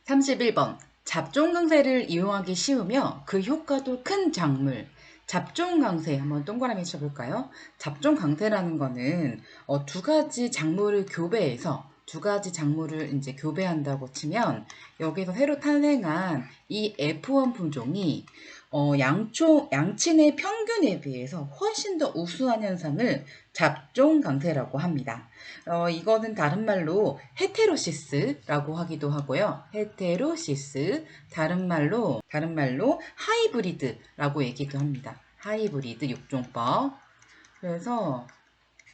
31번. 잡종 강세를 이용하기 쉬우며 그 효과도 큰 작물. 잡종 강세 한번 동그라미 쳐볼까요? 잡종 강세라는 거는 두 가지 작물을 교배해서 두 가지 작물을 이제 교배한다고 치면 여기서 새로 탄생한 이 F1 품종이 양친의 평균에 비해서 훨씬 더 우수한 현상을 잡종 강세라고 합니다. 이거는 다른 말로 헤테로시스라고 하기도 하고요. 헤테로시스, 다른 말로 하이브리드라고 얘기도 합니다. 하이브리드 육종법. 그래서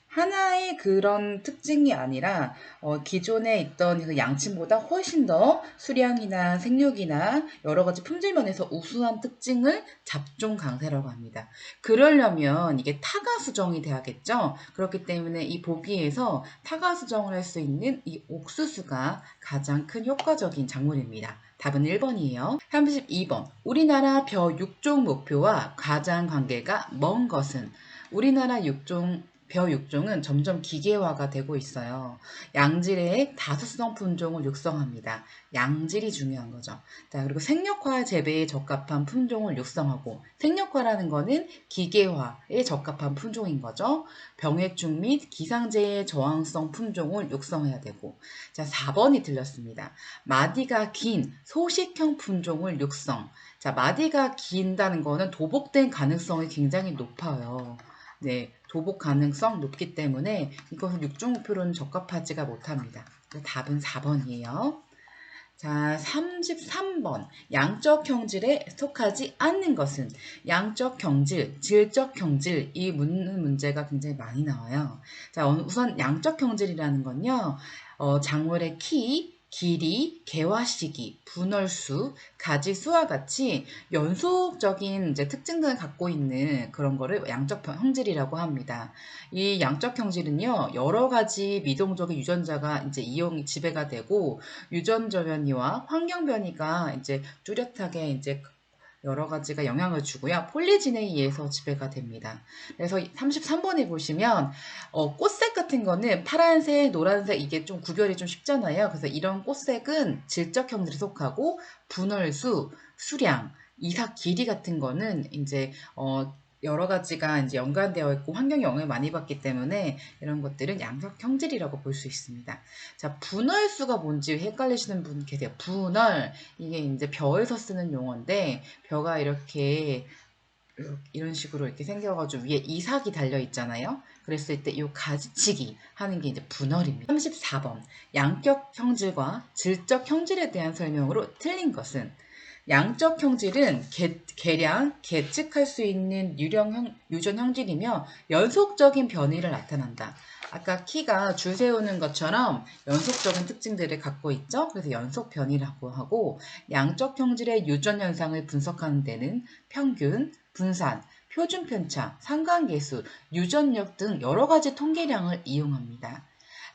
하나의 그런 특징이 아니라 기존에 있던 그 양친보다 훨씬 더 수량이나 생육이나 여러 가지 품질 면에서 우수한 특징을 잡종 강세라고 합니다. 그러려면 이게 타가 수정이 돼야겠죠. 그렇기 때문에 이 보기에서 타가 수정을 할 수 있는 이 옥수수가 가장 큰 효과적인 작물입니다. 답은 1번이에요. 32번. 우리나라 벼 육종 목표와 가장 관계가 먼 것은? 우리나라 벼 육종은 점점 기계화가 되고 있어요. 양질의 다수성 품종을 육성합니다. 양질이 중요한 거죠. 자, 그리고 생력화 재배에 적합한 품종을 육성하고, 생력화라는 거는 기계화에 적합한 품종인 거죠. 병해충 및 기상재해 저항성 품종을 육성해야 되고. 자, 4번이 틀렸습니다. 마디가 긴 소식형 품종을 육성. 자, 마디가 긴다는 거는 도복된 가능성이 굉장히 높아요. 네, 도복 가능성 높기 때문에 이것은 육종 목표로는 적합하지가 못합니다. 답은 4번이에요. 자, 33번. 양적 형질에 속하지 않는 것은? 양적 형질, 질적 형질, 이 묻는 문제가 굉장히 많이 나와요. 자, 우선 양적 형질이라는 건요, 작물의 키, 길이, 개화 시기, 분월수, 가지수와 같이 연속적인 이제 특징들을 갖고 있는 그런 거를 양적 형질이라고 합니다. 이 양적 형질은요, 여러 가지 미동적인 유전자가 이제 지배가 되고, 유전자 변이와 환경 변이가 이제 뚜렷하게 이제 여러 가지가 영향을 주고요. 폴리진에 의해서 지배가 됩니다. 그래서 33번에 보시면 꽃색 같은 거는 파란색, 노란색 이게 좀 구별이 좀 쉽잖아요. 그래서 이런 꽃색은 질적 형질에 속하고 분월수, 수량, 이삭 길이 같은 거는 이제 여러 가지가 이제 연관되어 있고 환경 영향을 많이 받기 때문에 이런 것들은 양적 형질이라고 볼 수 있습니다. 자, 분월수가 뭔지 헷갈리시는 분 계세요. 분월, 이게 이제 벼에서 쓰는 용어인데 벼가 이렇게 이런 식으로 이렇게 생겨가지고 위에 이삭이 달려 있잖아요. 그랬을 때 이 가지치기 하는 게 이제 분월입니다. 34번. 양적 형질과 질적 형질에 대한 설명으로 틀린 것은? 양적 형질은 계량, 계측할 수 있는 유전 형질이며 연속적인 변이를 나타난다. 아까 키가 줄 세우는 것처럼 연속적인 특징들을 갖고 있죠. 그래서 연속 변이라고 하고, 양적 형질의 유전 현상을 분석하는 데는 평균, 분산, 표준 편차, 상관계수, 유전력 등 여러 가지 통계량을 이용합니다.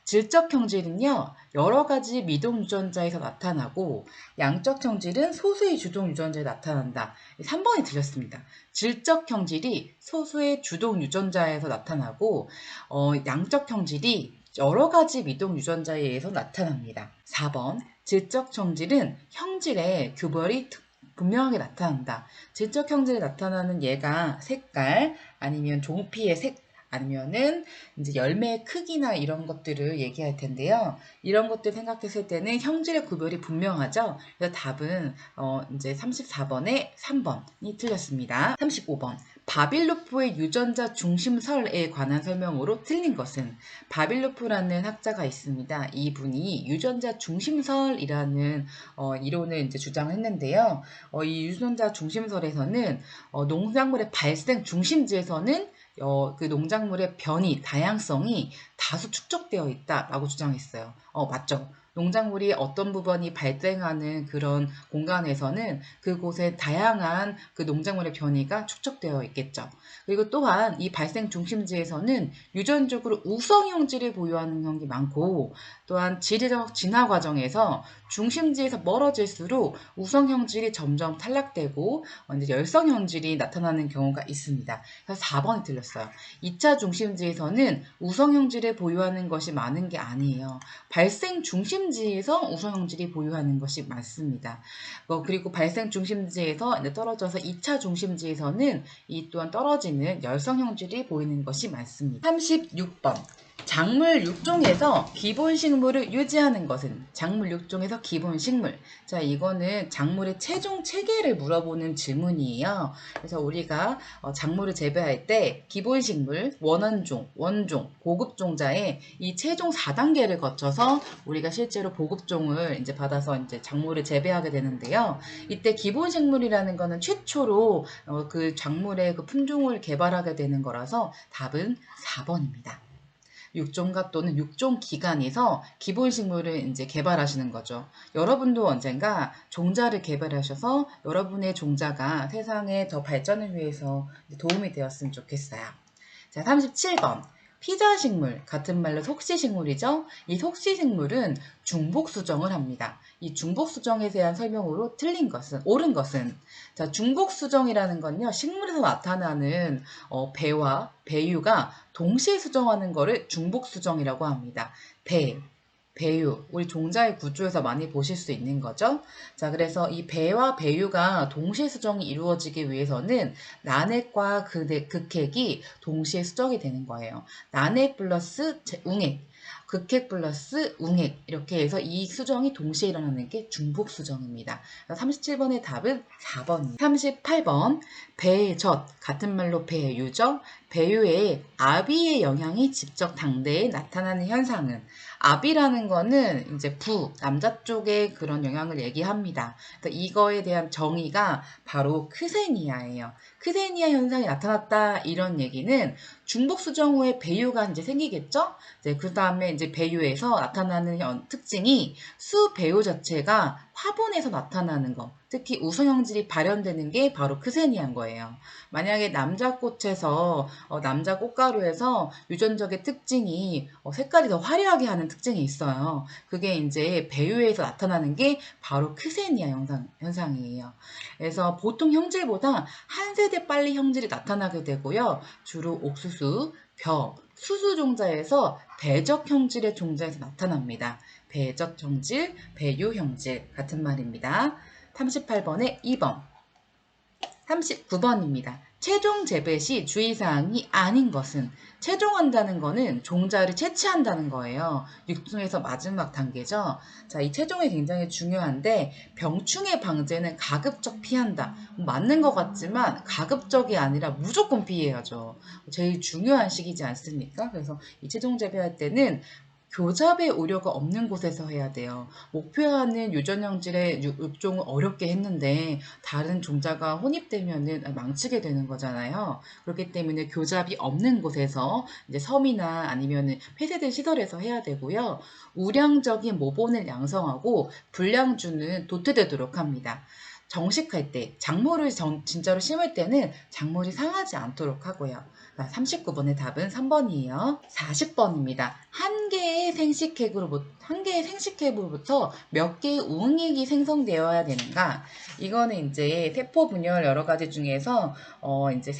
질적 형질은요, 여러 가지 미동 유전자에서 나타나고, 양적 형질은 소수의 주동 유전자에 나타난다. 3번이 틀렸습니다. 질적 형질이 소수의 주동 유전자에서 나타나고, 양적 형질이 여러 가지 미동 유전자에 의해서 나타납니다. 4번. 질적 형질은 형질의 규별이 분명하게 나타난다. 질적 형질에 나타나는 예가 색깔, 아니면 종피의 색, 아니면은 이제 열매의 크기나 이런 것들을 얘기할 텐데요. 이런 것들 생각했을 때는 형질의 구별이 분명하죠. 그래서 답은 이제 34번에 3번이 틀렸습니다. 35번. 바빌로프의 유전자 중심설에 관한 설명으로 틀린 것은? 바빌로프라는 학자가 있습니다. 이분이 유전자 중심설이라는 이론을 이제 주장했는데요. 이 유전자 중심설에서는 농작물의 발생 중심지에서는 그 농작물의 변이, 다양성이 다수 축적되어 있다라고 주장했어요. 맞죠? 농작물이 어떤 부분이 발생하는 그런 공간에서는 그곳에 다양한 그 농작물의 변이가 축적되어 있겠죠. 그리고 또한 이 발생 중심지에서는 유전적으로 우성 형질을 보유하는 경우가 많고, 또한 지리적 진화 과정에서 중심지에서 멀어질수록 우성 형질이 점점 탈락되고 이제 열성 형질이 나타나는 경우가 있습니다. 그래서 4번이 틀렸어요. 2차 중심지에서는 우성 형질의 우성형질을 보유하는 것이 많은 게 아니에요. 발생 중심지에서 우성형질이 보유하는 것이 많습니다. 그리고 발생 중심지에서 이제 떨어져서 2차 중심지에서는 이 또한 떨어지는 열성형질이 보이는 것이 많습니다. 36번. 작물 6종에서 기본 식물을 유지하는 것은? 작물 6종에서 기본 식물. 자, 이거는 작물의 최종 체계를 물어보는 질문이에요. 그래서 우리가 작물을 재배할 때 기본 식물, 원원종, 원종, 보급종자의 이 최종 4단계를 거쳐서 우리가 실제로 보급종을 이제 받아서 이제 작물을 재배하게 되는데요. 이때 기본 식물이라는 거는 최초로 그 작물의 그 품종을 개발하게 되는 거라서 답은 4번입니다. 육종가 또는 육종 기관에서 기본 식물을 이제 개발하시는 거죠. 여러분도 언젠가 종자를 개발하셔서 여러분의 종자가 세상의 더 발전을 위해서 도움이 되었으면 좋겠어요. 자, 37번. 피자식물, 같은 말로 속시식물이죠. 이 속시식물은 중복수정을 합니다. 이 중복수정에 대한 설명으로 틀린 것은, 옳은 것은, 자, 중복수정이라는 건요, 식물에서 나타나는 배와 배유가 동시에 수정하는 거를 중복수정이라고 합니다. 배유, 우리 종자의 구조에서 많이 보실 수 있는 거죠. 자, 그래서 이 배와 배유가 동시에 수정이 이루어지기 위해서는 난핵과 극핵이 동시에 수정이 되는 거예요. 난핵 플러스 웅핵, 극핵 플러스 웅핵, 이렇게 해서 이 수정이 동시에 일어나는 게 중복 수정입니다. 37번의 답은 4번입니다. 38번. 배젖, 같은 말로 배유죠. 배유에 아비의 영향이 직접 당대에 나타나는 현상은? 아비라는 거는 이제 남자 쪽의 그런 영향을 얘기합니다. 그래서 이거에 대한 정의가 바로 크세니아예요. 크세니아 현상이 나타났다, 이런 얘기는 중복 수정 후에 배유가 이제 생기겠죠? 이제 그 다음에 이제 배유에서 나타나는 특징이 수 배유 자체가 화분에서 나타나는 거, 특히 우성형질이 발현되는 게 바로 크세니아인 거예요. 만약에 남자 꽃에서 남자 꽃가루에서 유전적의 특징이 색깔이 더 화려하게 하는 특징이 있어요. 그게 이제 배유에서 나타나는 게 바로 크세니아 현상이에요. 그래서 보통 형질보다 한 세대 빨리 형질이 나타나게 되고요. 주로 옥수수, 벼, 수수 종자에서 배적 형질의 종자에서 나타납니다. 배적 형질, 배유 형질, 같은 말입니다. 38번에 2번. 39번입니다. 최종 재배 시 주의사항이 아닌 것은? 최종한다는 거는 종자를 채취한다는 거예요. 육종에서 마지막 단계죠. 자, 이 최종이 굉장히 중요한데 병충해 방제는 가급적 피한다. 맞는 것 같지만 가급적이 아니라 무조건 피해야죠. 제일 중요한 시기지 않습니까? 그래서 이 최종 재배할 때는 교잡의 우려가 없는 곳에서 해야 돼요. 목표하는 유전형질의 육종을 어렵게 했는데 다른 종자가 혼입되면은 망치게 되는 거잖아요. 그렇기 때문에 교잡이 없는 곳에서 이제 섬이나 아니면은 폐쇄된 시설에서 해야 되고요. 우량적인 모본을 양성하고 불량주는 도태되도록 합니다. 정식할 때, 작물을 진짜로 심을 때는 작물이 상하지 않도록 하고요. 39번의 답은 3번이에요. 40번입니다. 한 개의 생식핵으로부터 몇 개의 우응액이 생성되어야 되는가? 이거는 이제 세포 분열 여러 가지 중에서 이제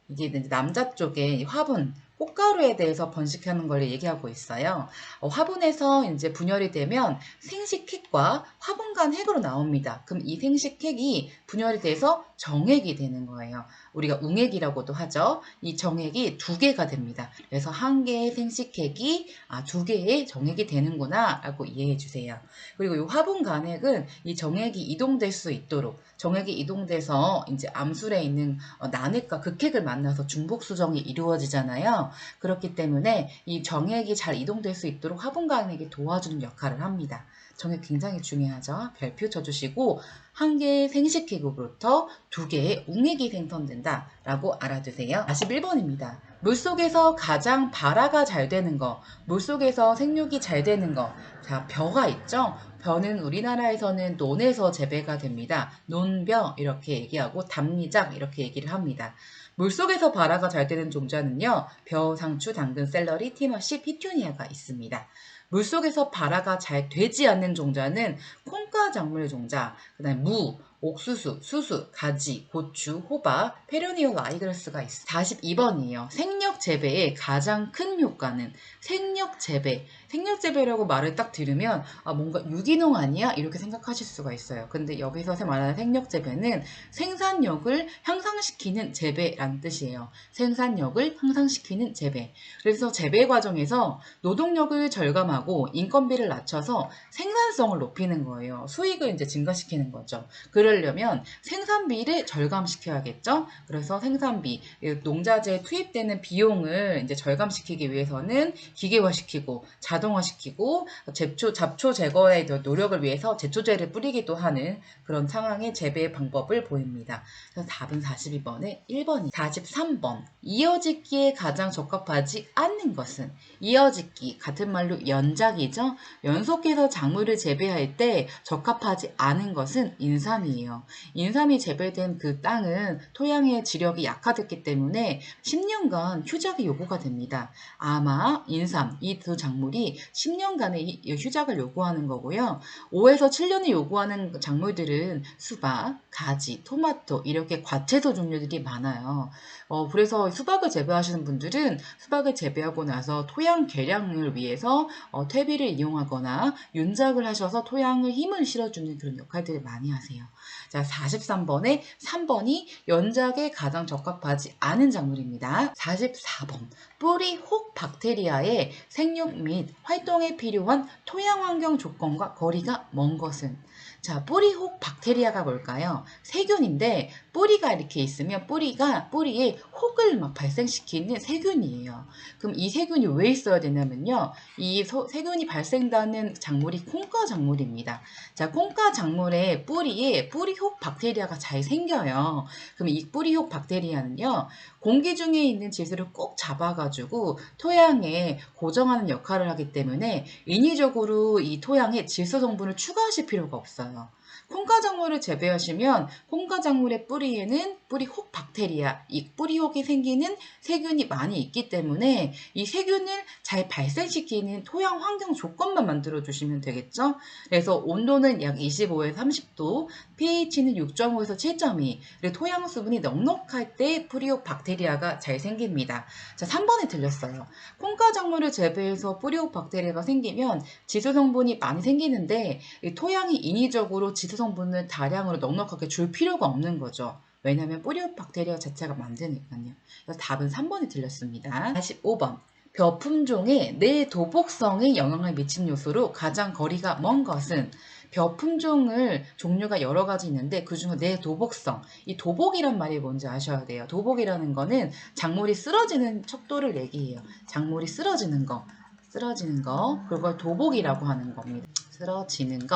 이게 이제 남자 쪽에 화분, 꽃가루에 대해서 번식하는 걸 얘기하고 있어요. 화분에서 이제 분열이 되면 생식핵과 화분 간 핵으로 나옵니다. 그럼 이 생식핵이 분열이 돼서 정액이 되는 거예요. 우리가 웅액이라고도 하죠. 이 정액이 2개가 됩니다. 그래서 한 개의 생식핵이 2개의 정액이 되는구나 라고 이해해 주세요. 그리고 이 화분 간핵은 이 정액이 이동될 수 있도록, 정액이 이동돼서 이제 암술에 있는 난핵과 극핵을 만나서 중복 수정이 이루어지잖아요. 그렇기 때문에 이 정액이 잘 이동될 수 있도록 화분 간핵이 도와주는 역할을 합니다. 정액 굉장히 중요하죠. 별표 쳐주시고 한 개의 생식핵으로부터 2개의 웅액이 생성된다 라고 알아두세요. 41번입니다. 물속에서 가장 발화가 잘 되는 거, 물속에서 생육이 잘 되는 거. 자, 벼가 있죠? 벼는 우리나라에서는 논에서 재배가 됩니다. 논벼 이렇게 얘기하고 담리작 이렇게 얘기를 합니다. 물속에서 발화가 잘 되는 종자는요. 벼, 상추, 당근, 샐러리, 티머시, 피투니아가 있습니다. 물속에서 발화가 잘 되지 않는 종자는 콩과 작물 종자, 그 다음에 무, 옥수수, 수수, 가지, 고추, 호박, 페르니오 라이그러스가 있어요. 42번이에요. 생력 재배의 가장 큰 효과는 생력 재배. 생력 재배라고 말을 딱 들으면 뭔가 유기농 아니야? 이렇게 생각하실 수가 있어요. 근데 여기서 말하는 생력 재배는 생산력을 향상시키는 재배라는 뜻이에요. 생산력을 향상시키는 재배. 그래서 재배 과정에서 노동력을 절감하고 인건비를 낮춰서 생산성을 높이는 거예요. 수익을 이제 증가시키는 거죠. 그러려면 생산비를 절감시켜야겠죠. 그래서 생산비, 농자재에 투입되는 비용을 이제 절감시키기 위해서는 기계화시키고 자동화시키고 잡초 제거의 노력을 위해서 제초제를 뿌리기도 하는 그런 상황의 재배 방법을 보입니다. 그래서 답은 42번에 1번이. 43번. 이어짓기에 가장 적합하지 않는 것은 이어짓기, 같은 말로 연작이죠. 연속해서 작물을 재배할 때 적합하지 않은 것은 인삼이에요. 인삼이 재배된 그 땅은 토양의 지력이 약화됐기 때문에 10년간 휴작이 요구가 됩니다. 아마 인삼, 이 두 작물이 10년간의 휴작을 요구하는 거고요. 5에서 7년을 요구하는 작물들은 수박, 가지, 토마토 이렇게 과채소 종류들이 많아요. 그래서 수박을 재배하시는 분들은 수박을 재배하고 나서 토양 개량을 위해서 퇴비를 이용하거나 윤작을 하셔서 토양을 힘을 실어주는 그런 역할들을 많이 하세요. 자, 43번에 3번이 연작에 가장 적합하지 않은 작물입니다. 44번. 뿌리 혹 박테리아의 생육 및 활동에 필요한 토양 환경 조건과 거리가 먼 것은? 자, 뿌리 혹 박테리아가 뭘까요? 세균인데 뿌리가 이렇게 있으면 뿌리에 혹을 막 발생시키는 세균이에요. 그럼 이 세균이 왜 있어야 되냐면요. 이 세균이 발생되는 작물이 콩가 작물입니다. 자, 콩가 작물의 뿌리에 뿌리혹 박테리아가 잘 생겨요. 그럼 이 뿌리혹 박테리아는요. 공기 중에 있는 질소를 꼭 잡아가지고 토양에 고정하는 역할을 하기 때문에 인위적으로 이 토양에 질소 성분을 추가하실 필요가 없어요. 콩가작물을 재배하시면 콩가작물의 뿌리에는 뿌리혹 박테리아, 이 뿌리혹이 생기는 세균이 많이 있기 때문에 이 세균을 잘 발생시키는 토양 환경 조건만 만들어 주시면 되겠죠. 그래서 온도는 약 25에서 30도, pH는 6.5에서 7.2, 그리고 토양 수분이 넉넉할 때 뿌리혹 박테리아가 잘 생깁니다. 자, 3번에 들렸어요. 콩가작물을 재배해서 뿌리혹 박테리아가 생기면 지수 성분이 많이 생기는데 토양이 인위적으로 지수 성분을 다량으로 넉넉하게 줄 필요가 없는 거죠. 왜냐하면 뿌리혹 박테리아 자체가 만드니까요. 그래서 답은 3번이 틀렸습니다. 45번. 벼 품종의 내 도복성에 영향을 미친 요소로 가장 거리가 먼 것은? 벼 품종을 종류가 여러 가지 있는데 그중에 내 도복성, 이 도복이란 말이 뭔지 아셔야 돼요. 도복이라는 거는 작물이 쓰러지는 척도를 얘기해요. 작물이 쓰러지는 거, 그걸 도복이라고 하는 겁니다. 쓰러지는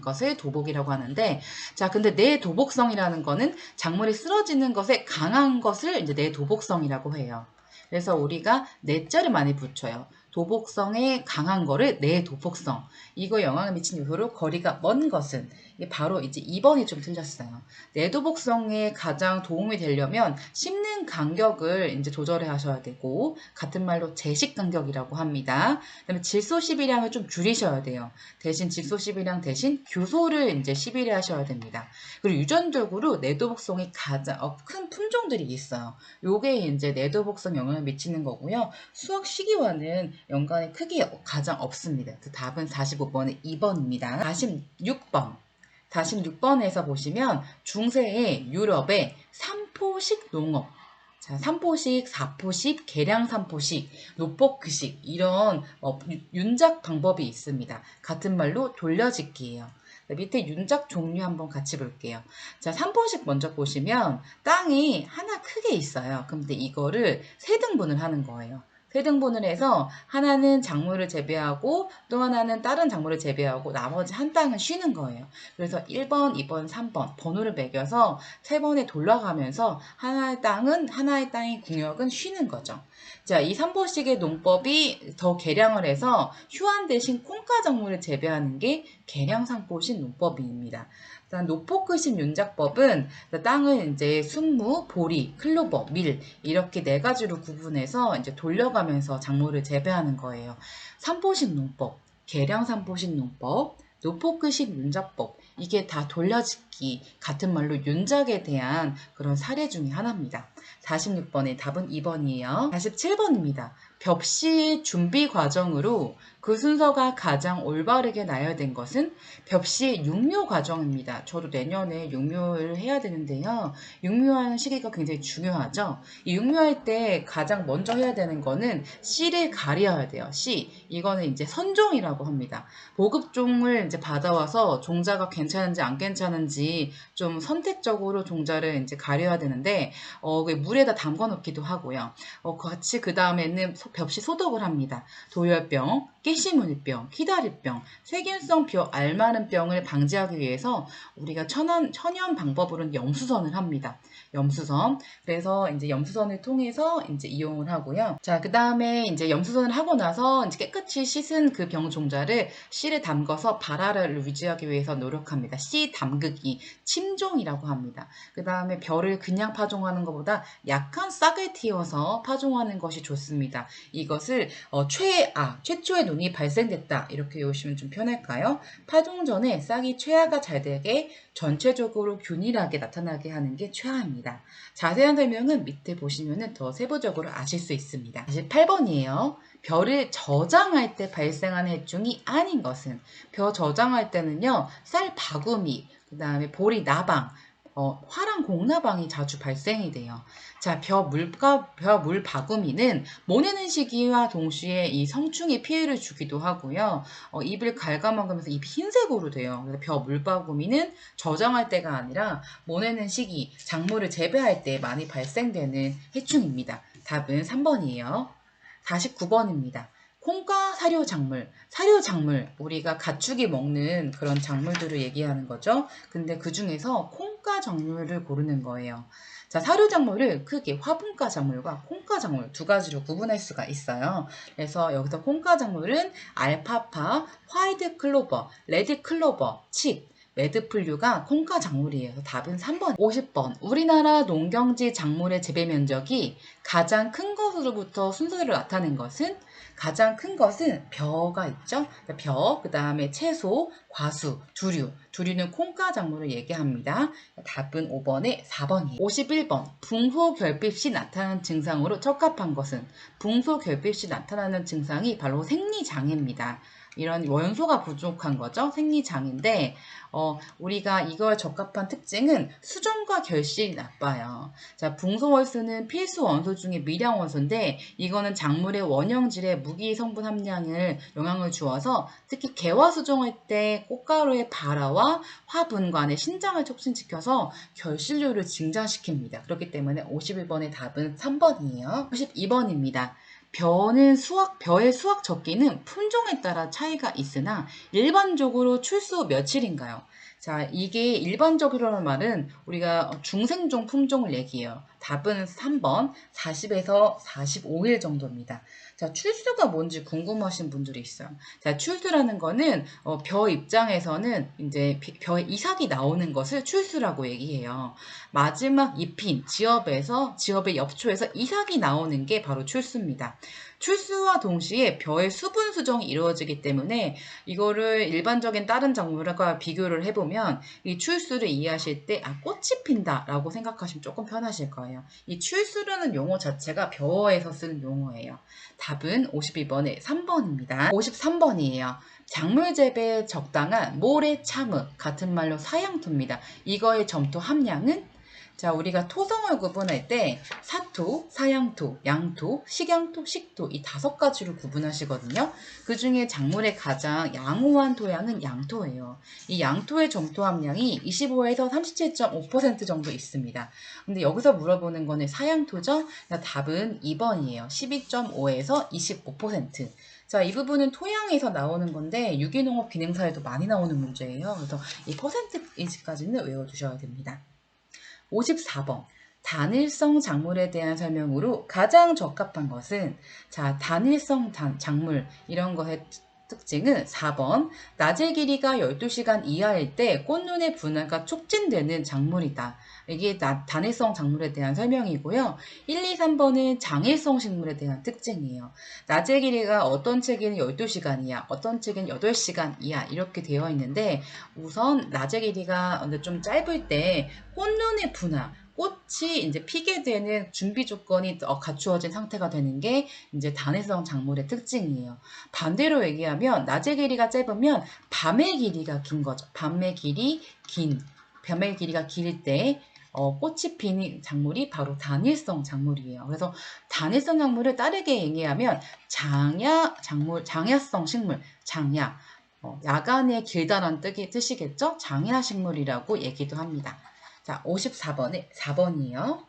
것을 도복이라고 하는데, 자, 근데 내 도복성이라는 거는 작물이 쓰러지는 것에 강한 것을 이제 내 도복성이라고 해요. 그래서 우리가 내자를 많이 붙여요. 도복성에 강한 거를 내 도복성. 이거 영향을 미친 요소로 거리가 먼 것은? 이게 바로 이제 2번이 좀 틀렸어요. 내도복성에 가장 도움이 되려면 심는 간격을 이제 조절해 하셔야 되고, 같은 말로 제식 간격이라고 합니다. 그다음에 질소 12량을 좀 줄이셔야 돼요. 대신 질소 12량 대신 규소를 이제 11에 하셔야 됩니다. 그리고 유전적으로 내도복성이 가장 큰 품종들이 있어요. 요게 이제 내도복성 영향을 미치는 거고요. 수확 시기와는 연관이 크게 가장 없습니다. 그 답은 45번의 2번입니다. 46번. 46번에서 보시면 중세의 유럽의 삼포식 농업, 자, 삼포식, 사포식, 계량 삼포식, 노포크식 이런 윤작 방법이 있습니다. 같은 말로 돌려짓기예요. 밑에 윤작 종류 한번 같이 볼게요. 자, 삼포식 먼저 보시면 땅이 하나 크게 있어요. 근데 이거를 세 등분을 하는 거예요. 세 등분을 해서 하나는 작물을 재배하고 또 하나는 다른 작물을 재배하고 나머지 한 땅은 쉬는 거예요. 그래서 1번, 2번, 3번 번호를 매겨서 세 번에 돌아가면서 하나의 땅의 궁역은 쉬는 거죠. 자, 이 삼보식의 농법이 더 개량을 해서 휴한 대신 콩가 작물을 재배하는 게 개량 삼보식 농법입니다. 노포크식 윤작법은 땅을 이제 순무, 보리, 클로버, 밀 이렇게 네 가지로 구분해서 이제 돌려가면서 작물을 재배하는 거예요. 삼포식 농법, 계량 삼포식 농법, 노포크식 윤작법, 이게 다 돌려짓기, 같은 말로 윤작에 대한 그런 사례 중에 하나입니다. 46번의 답은 2번이에요. 47번입니다. 벽시 준비 과정으로 그 순서가 가장 올바르게 나열된 것은 벽시 육묘 과정입니다. 저도 내년에 육묘를 해야 되는데요. 육묘하는 시기가 굉장히 중요하죠. 이 육묘할 때 가장 먼저 해야 되는 거는 씨를 가려야 돼요. 씨. 이거는 이제 선종이라고 합니다. 보급종을 이제 받아와서 종자가 괜찮은지 안 괜찮은지 좀 선택적으로 종자를 이제 가려야 되는데, 물에다 담궈 놓기도 하고요. 같이 그 다음에는 벽시 소독을 합니다. 도열병, 깨시무늬병, 키다리병, 세균성 벼 알마른 병을 방지하기 위해서 우리가 천연 방법으로는 염수선을 합니다. 염수선. 그래서 이제 염수선을 통해서 이제 이용을 하고요. 자, 그 다음에 이제 염수선을 하고 나서 이제 깨끗이 씻은 그 병 종자를 씨를 담궈서 발화를 유지하기 위해서 노력합니다. 씨 담그기, 침종이라고 합니다. 그 다음에 벼를 그냥 파종하는 것보다 약한 싹을 틔워서 파종하는 것이 좋습니다. 이것을 최초의 논이 발생됐다, 이렇게 외우시면 좀 편할까요? 파종 전에 싹이 최하가 잘 되게 전체적으로 균일하게 나타나게 하는 게 최하입니다. 자세한 설명은 밑에 보시면 더 세부적으로 아실 수 있습니다. 48번이에요. 벼를 저장할 때 발생하는 해충이 아닌 것은, 벼 저장할 때는요, 쌀 바구미, 그 다음에 보리 나방, 화랑 공나방이 자주 발생이 돼요. 자, 물 바구미는 모내는 시기와 동시에 이 성충에 피해를 주기도 하고요. 잎을 갉아먹으면서 잎이 흰색으로 돼요. 그래서 물 바구미는 저장할 때가 아니라 모내는 시기, 작물을 재배할 때 많이 발생되는 해충입니다. 답은 3번이에요. 49번입니다. 콩과 사료작물, 우리가 가축이 먹는 그런 작물들을 얘기하는 거죠. 근데 그 중에서 콩과 작물을 고르는 거예요. 자, 사료작물을 크게 화분과 작물과 콩과 작물 두 가지로 구분할 수가 있어요. 그래서 여기서 콩과 작물은 알파파, 화이트 클로버, 레드 클로버, 칡, 매드플류가 콩과 작물이에요. 답은 3번. 50번. 우리나라 농경지 작물의 재배 면적이 가장 큰 것으로부터 순서를 나타낸 것은, 가장 큰 것은 벼가 있죠. 벼, 그 다음에 채소, 과수, 두류는 콩과 작물을 얘기합니다. 답은 5번에 4번이에요. 51번. 붕소결핍 시 나타나는 증상으로 적합한 것은, 붕소결핍 시 나타나는 증상이 바로 생리장애입니다. 이런 원소가 부족한 거죠. 생리장애인데, 우리가 이걸 적합한 특징은 수정과 결실이 나빠요. 자, 붕소월수는 필수 원소 중에 미량 원소인데, 이거는 작물의 원형질의 무기 성분 함량을 영향을 주어서 특히 개화 수정할 때 꽃가루의 발화와 화분관의 신장을 촉진시켜서 결실률을 증가시킵니다. 그렇기 때문에 51번의 답은 3번이에요. 52번입니다. 벼의 수확 적기는 품종에 따라 차이가 있으나 일반적으로 출수 며칠인가요? 자, 이게 일반적으로라는 말은 우리가 중생종 품종을 얘기해요. 답은 3번 40에서 45일 정도입니다. 자, 출수가 뭔지 궁금하신 분들이 있어요. 자, 출수라는 거는 벼 입장에서는 이제 벼의 이삭이 나오는 것을 출수라고 얘기해요. 마지막 잎인 지엽의 엽초에서 이삭이 나오는 게 바로 출수입니다. 출수와 동시에 벼의 수분 수정이 이루어지기 때문에 이거를 일반적인 다른 작물과 비교를 해보면 이 출수를 이해하실 때 꽃이 핀다라고 생각하시면 조금 편하실 거예요. 이 출수라는 용어 자체가 벼에서 쓰는 용어예요. 답은 52번에 3번입니다. 53번이에요. 작물 재배에 적당한 모래 참외, 같은 말로 사양토입니다. 이거의 점토 함량은, 자, 우리가 토성을 구분할 때 사토, 사양토, 양토, 식양토, 식토, 이 5가지로 구분하시거든요. 그 중에 작물의 가장 양호한 토양은 양토예요. 이 양토의 점토 함량이 25에서 37.5% 정도 있습니다. 근데 여기서 물어보는 거는 사양토죠? 답은 2번이에요. 12.5에서 25%. 자, 이 부분은 토양에서 나오는 건데 유기농업 기능사에도 많이 나오는 문제예요. 그래서 이 퍼센트이지까지는 외워두셔야 됩니다. 54번. 단일성 작물에 대한 설명으로 가장 적합한 것은, 자, 단일성 작물, 이런 것의 특징은 4번. 낮의 길이가 12시간 이하일 때 꽃눈의 분화가 촉진되는 작물이다. 이게 단해성 작물에 대한 설명이고요. 1, 2, 3번은 장일성 식물에 대한 특징이에요. 낮의 길이가 어떤 책에는 12시간 이하, 어떤 책에는 8시간 이하 이렇게 되어 있는데 우선 낮의 길이가 좀 짧을 때 꽃눈의 분화, 꽃이 이제 피게 되는 준비 조건이 갖추어진 상태가 되는 게 이제 단해성 작물의 특징이에요. 반대로 얘기하면 낮의 길이가 짧으면 밤의 길이가 긴 거죠. 밤의 길이가 길 때 꽃이 피는 작물이 바로 단일성 작물이에요. 그래서 단일성 작물을 다르게 얘기하면 장야성 식물, 장야. 야간에 길다란 뜻이겠죠? 장야식물이라고 얘기도 합니다. 자, 4번이에요.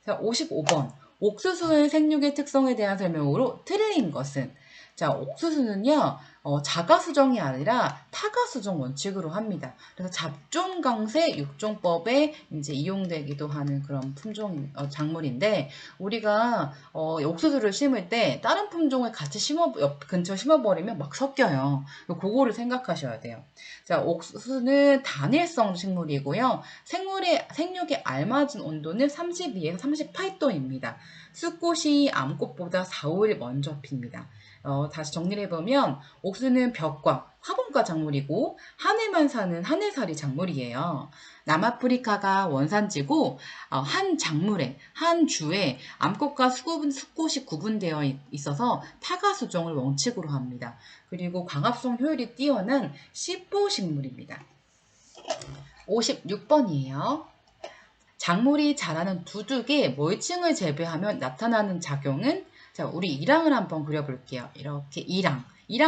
자, 55번. 옥수수의 생육의 특성에 대한 설명으로 틀린 것은? 자, 옥수수는요, 자가수정이 아니라 타가수정 원칙으로 합니다. 그래서 잡종강세 육종법에 이제 이용되기도 하는 그런 작물인데, 우리가, 옥수수를 심을 때 다른 품종을 같이 옆 근처 심어버리면 막 섞여요. 그거를 생각하셔야 돼요. 자, 옥수수는 단일성 식물이고요. 생육에 알맞은 온도는 32에서 38도입니다. 수꽃이 암꽃보다 4, 5일 먼저 핍니다. 다시 정리를 해보면 옥수는 벽과 화분과 작물이고 하늘만 사는 하늘살이 작물이에요. 남아프리카가 원산지고 한 주에 암꽃과 수꽃이 구분되어 있어서 타가수종을 원칙으로 합니다. 그리고 광합성 효율이 뛰어난 씨뽀식물입니다. 56번이에요. 작물이 자라는 두둑에 멀칭을 재배하면 나타나는 작용은? 자, 우리 이랑을 한번 그려볼게요. 이렇게 이랑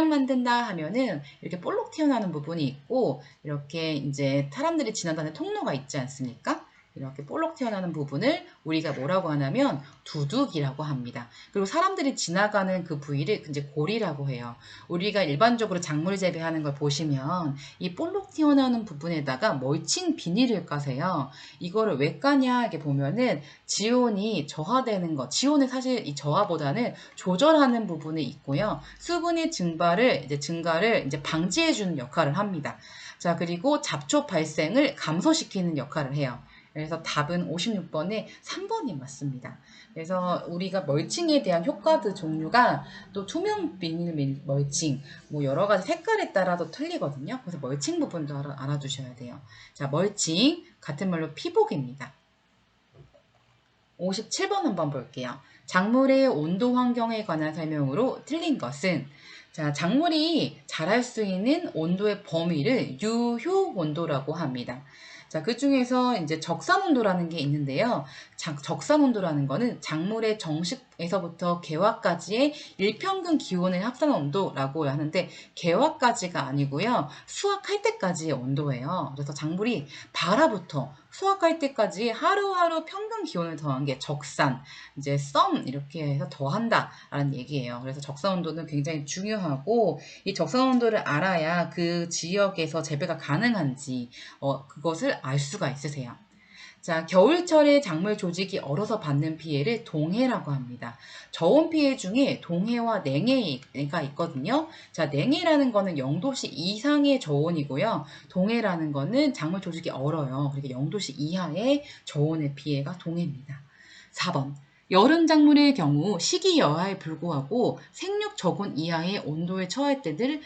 만든다 하면은 이렇게 볼록 튀어나오는 부분이 있고 이렇게 이제 사람들이 지나다니는 통로가 있지 않습니까? 이렇게 볼록 튀어나오는 부분을 우리가 뭐라고 하냐면 두둑이라고 합니다. 그리고 사람들이 지나가는 그 부위를 이제 골이라고 해요. 우리가 일반적으로 작물 재배하는 걸 보시면 이 볼록 튀어나오는 부분에다가 멀칭 비닐을 까세요. 이거를 왜 까냐 이렇게 보면은 지온이 저하되는 것, 지온은 사실 이 저하보다는 조절하는 부분이 있고요. 수분의 증가를 이제 방지해 주는 역할을 합니다. 자, 그리고 잡초 발생을 감소시키는 역할을 해요. 그래서 답은 56번에 3번이 맞습니다. 그래서 우리가 멀칭에 대한 효과들 종류가 또 투명 비닐 멀칭, 뭐 여러 가지 색깔에 따라도 틀리거든요. 그래서 멀칭 부분도 알아두셔야 돼요. 자, 멀칭, 같은 말로 피복입니다. 57번 한번 볼게요. 작물의 온도 환경에 관한 설명으로 틀린 것은? 자, 작물이 자랄 수 있는 온도의 범위를 유효 온도라고 합니다. 자, 그 중에서 이제 적산 온도라는 게 있는데요. 적산 온도라는 거는 작물의 정식에서부터 개화까지의 일평균 기온을 합산한 온도라고 하는데 개화까지가 아니고요. 수확할 때까지의 온도예요. 그래서 작물이 발화부터 수확할 때까지 하루하루 평균 기온을 더한 게 적산, 이제 sum 이렇게 해서 더한다라는 얘기예요. 그래서 적산 온도는 굉장히 중요하고 이 적산 온도를 알아야 그 지역에서 재배가 가능한지 그것을 알 수가 있으세요. 자, 겨울철에 작물 조직이 얼어서 받는 피해를 동해라고 합니다. 저온 피해 중에 동해와 냉해가 있거든요. 자, 냉해라는 거는 0도씨 이상의 저온이고요. 동해라는 거는 작물 조직이 얼어요. 그러니까 0도씨 이하의 저온의 피해가 동해입니다. 4번. 여름 작물의 경우 시기 여하에 불구하고 생육 저온 이하의 온도에 처할 때를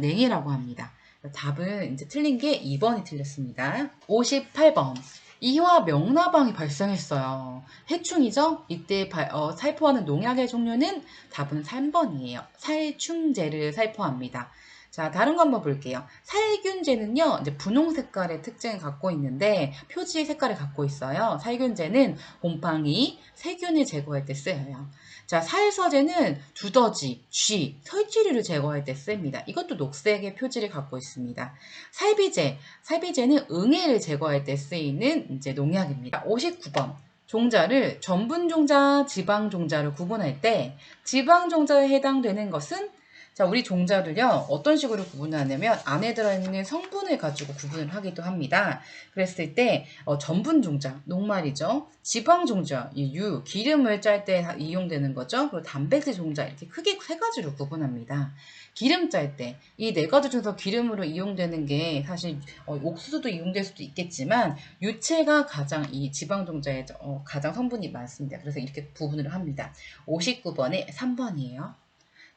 냉해라고 합니다. 답은 이제 틀린 게 2번이 틀렸습니다. 58번. 이와 명나방이 발생했어요. 해충이죠? 이때 살포하는 농약의 종류는 답은 3번이에요. 살충제를 살포합니다. 자, 다른 거 한번 볼게요. 살균제는요, 이제 분홍 색깔의 특징을 갖고 있는데, 표지의 색깔을 갖고 있어요. 살균제는 곰팡이, 세균을 제거할 때 쓰여요. 자, 살서제는 두더지, 쥐, 설치류를 제거할 때 씁니다. 이것도 녹색의 표지를 갖고 있습니다. 살비제는 응애를 제거할 때 쓰이는 이제 농약입니다. 59번. 종자를 전분종자, 지방종자를 구분할 때 지방종자에 해당되는 것은? 자, 우리 종자를요, 어떤 식으로 구분하냐면 안에 들어있는 성분을 가지고 구분을 하기도 합니다. 그랬을 때 전분 종자, 녹말이죠. 지방 종자, 이 유, 기름을 짤 때 이용되는 거죠. 그리고 단백질 종자 이렇게 크게 세 가지로 구분합니다. 기름 짤 때 이 네 가지 중에서 기름으로 이용되는 게 사실 옥수수도 이용될 수도 있겠지만 유체가 가장 이 지방 종자에 가장 성분이 많습니다. 그래서 이렇게 구분을 합니다. 59번에 3번이에요.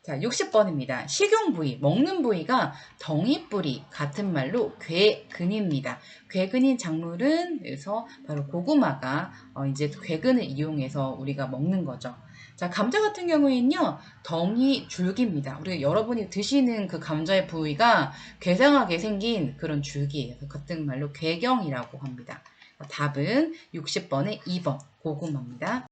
자, 60번입니다. 식용 부위, 먹는 부위가 덩이뿌리, 같은 말로 괴근입니다. 괴근인 작물은 그래서 바로 고구마가 이제 괴근을 이용해서 우리가 먹는 거죠. 자, 감자 같은 경우에는요, 덩이 줄기입니다. 우리 여러분이 드시는 그 감자의 부위가 괴상하게 생긴 그런 줄기예요. 같은 말로 괴경이라고 합니다. 답은 60번의 2번 고구마입니다.